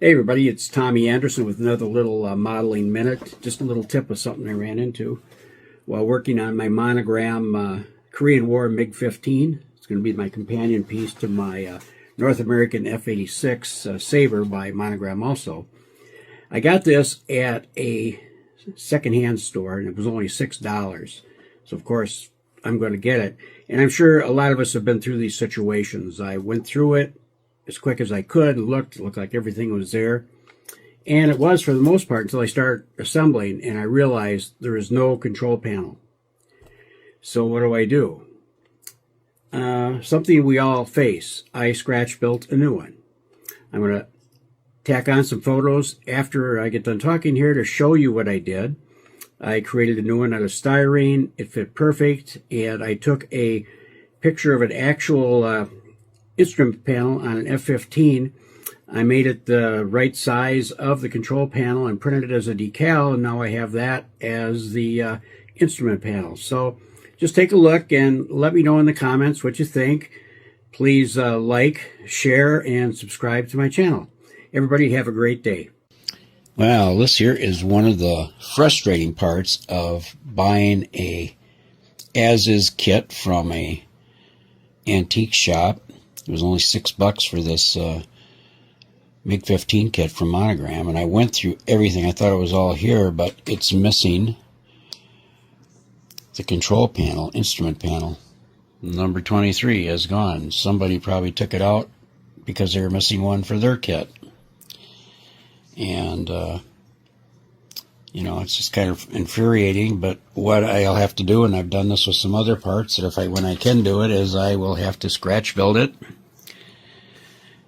Hey everybody, it's Tommy Anderson with another little modeling minute. Just a little tip of something I ran into while working on my Monogram Korean War Mig-15. It's going to be my companion piece to my North American F-86 Sabre by Monogram also. I got this at a secondhand store and it was only $6. So of course I'm going to get it. And I'm sure a lot of us have been through these situations. I went through it as quick as I could and looked like everything was there. And it was for the most part until I started assembling and I realized there is no control panel. So what do? Something we all face. I scratch built a new one. I'm going to tack on some photos after I get done talking here to show you what I did. I created a new one out of styrene. It fit perfect, and I took a picture of an actual instrument panel on an F-15. I made it the right size of the control panel and printed it as a decal, and now I have that as the instrument panel. So just take a look and let me know in the comments what you think. Please like, share, and subscribe to my channel. Everybody have a great day. Well, this here is one of the frustrating parts of buying a as-is kit from a antique shop. It was only $6 for this Mig-15 kit from Monogram, and I went through everything. I thought it was all here, but it's missing the control panel, instrument panel. Number 23 is gone. Somebody probably took it out because they were missing one for their kit. And, you know, it's just kind of infuriating, but what I'll have to do, and I've done this with some other parts, that when I can do it, is I will have to scratch build it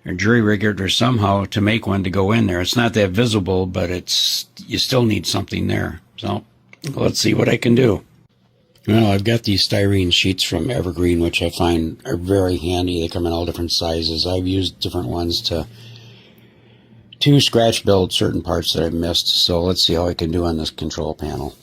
or jury rig it or somehow to make one to go in there. It's not that visible, but you still need something there. So let's see what I can do. Well, I've got these styrene sheets from Evergreen, which I find are very handy. They come in all different sizes. I've used different ones to scratch build certain parts that I've missed. So let's see how I can do on this control panel.